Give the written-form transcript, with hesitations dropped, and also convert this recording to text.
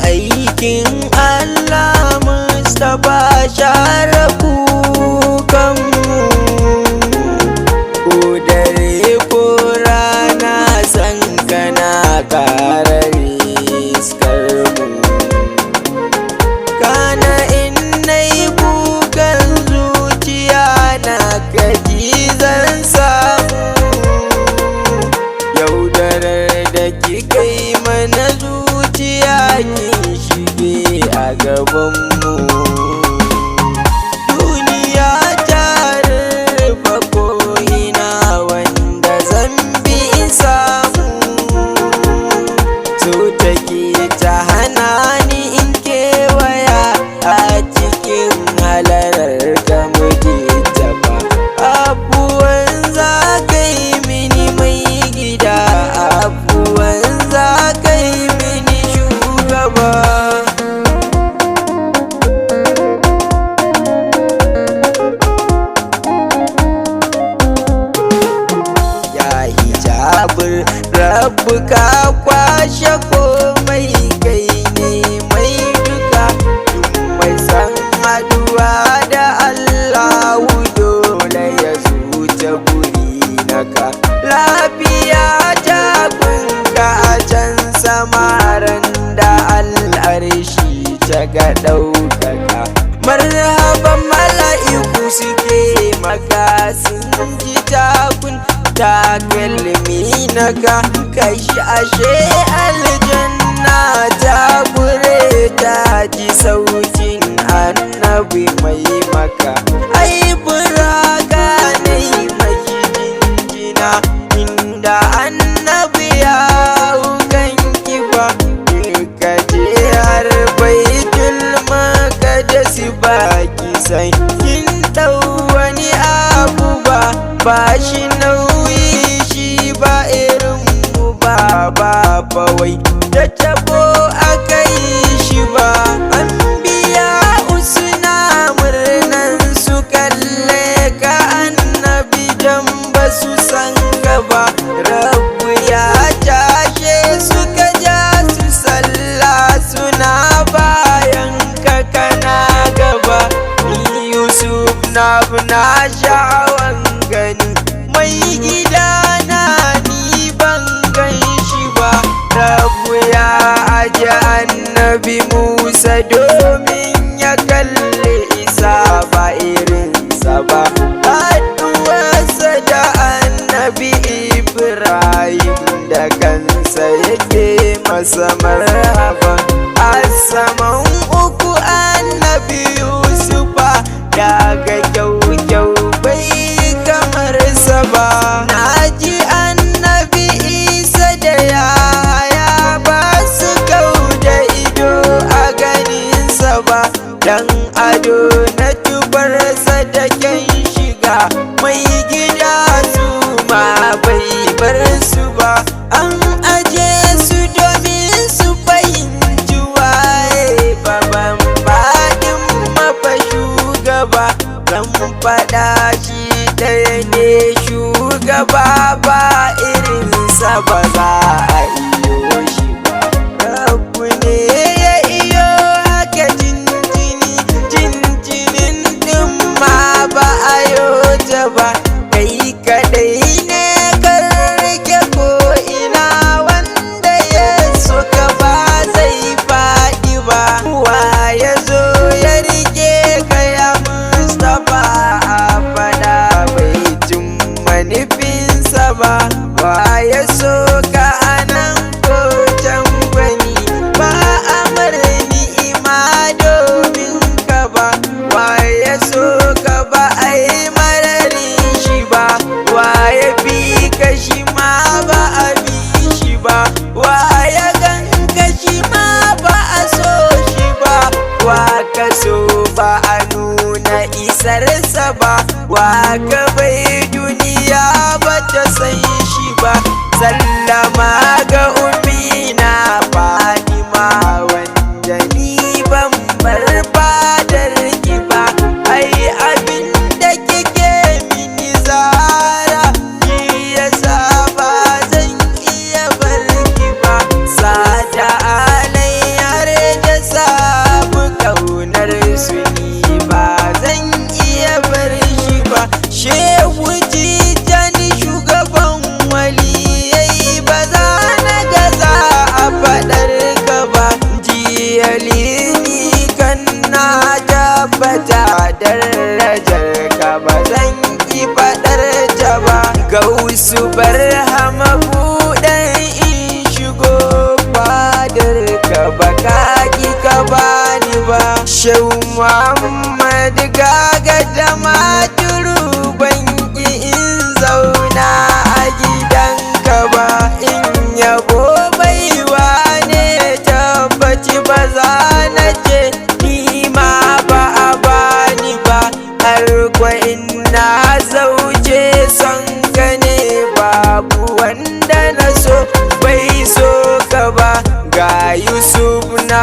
Aikin Allah Mustapha share kukanmu, ko dare ko rana san kana ƙara riskarmu. Kana in nayi kukan zuciya na kaji zan samu, yaudarar da kika yi mana zuciya kin shige a gabanmu. Duniya ta rufe ko'ina wanda zan bi in samu, so take ta hana ni in kewaya a cikin halarar da muke tafa. Abuwan za ka yi mini mai gida, abuwan za ka yi mini shugaba. Rabbu ka kwashe komai, kai ne mai duka, mai san haduwa da Allahu dole ya zuce guri naka. Lafiya ta kunka a can samaran da al'arshi ta ga ɗaukaka. Marhaban mala'iku suke maka, sun ji takun takalmi naka. Kashi ashe aljanna ta gure ta ji sautin annabi mai maka. Ai buraka nai maki jinjina, inda annabi ya kan kifa. Ka je har baitul maqdis ba ki san kin dau wani abu ba shi nauyi shi ba irin mu ba wai da tabo aka yi shi ba. An biya usuna murnan su kalle ka annabi dan ba su san gaba. Rabbu ya tashe suka ja su sallah suna bayan ka kana gaba. Ni Yusuf na sha'awan gani mai gida na, ni ban gan shi ba. Rabbu ya aje annabi Musa domin ya kalli Isa ba irinsa ba. Haɗuwarsa da annabi Ibrahim da kansa yake masa marhaba. A saman uku annabi Yusufa daga kyau bai kamar sa ba. Naji annabi Isa da Yahaya ba su kau da ido a ganinsa ba. Dan ado na tubarsa da kyan shiga, mai gida su ma bai bar su ba. An aje su domin su fahimci waye baban baɗin mafa shugaba. Zan faɗa shi ɗaya ne shugaba, ba irinsa ba za a iyo shi ba. Rabbu ne ya iyo haka jinjinin ɗin ma ba a yota ba. Kai kaɗai ne karke ko ina, wanda ya soka ba zai faɗi ba. Wa ya zo ya rike ka ya Mustapha, a faɗa bai jin manufinsa ba. Wa ya so ka anan ko can gwani, ba a marni ima domin ka ba. Wa ya so ka ba a yi mararin shi ba. Wa ya bi ka shi ma ba a bi shi ba. Wa ya gan ka shi ma ba a so shi ba. Wa ka so ba a nuna isarsa ba. Wa ka bai duniya ba ta san shi ba. Sallama ga umina Fatima wanda ni ban bar fadar ki ba. Ai abinda darajar ka ba zan ki faɗar ta ba. Gausu barhama buɗan in shigo fadar ka ba ka ki ka bani ba. Shehu Muhammad gaga da maturu ban ki in zauna a gidanka ba. In yabo baiwa ne tabbaci ba za na ce ni ma ba a bani ba. Har kwa ina zauce son ka ne babu wanda na so bai so ka ba. Ga Yusuf na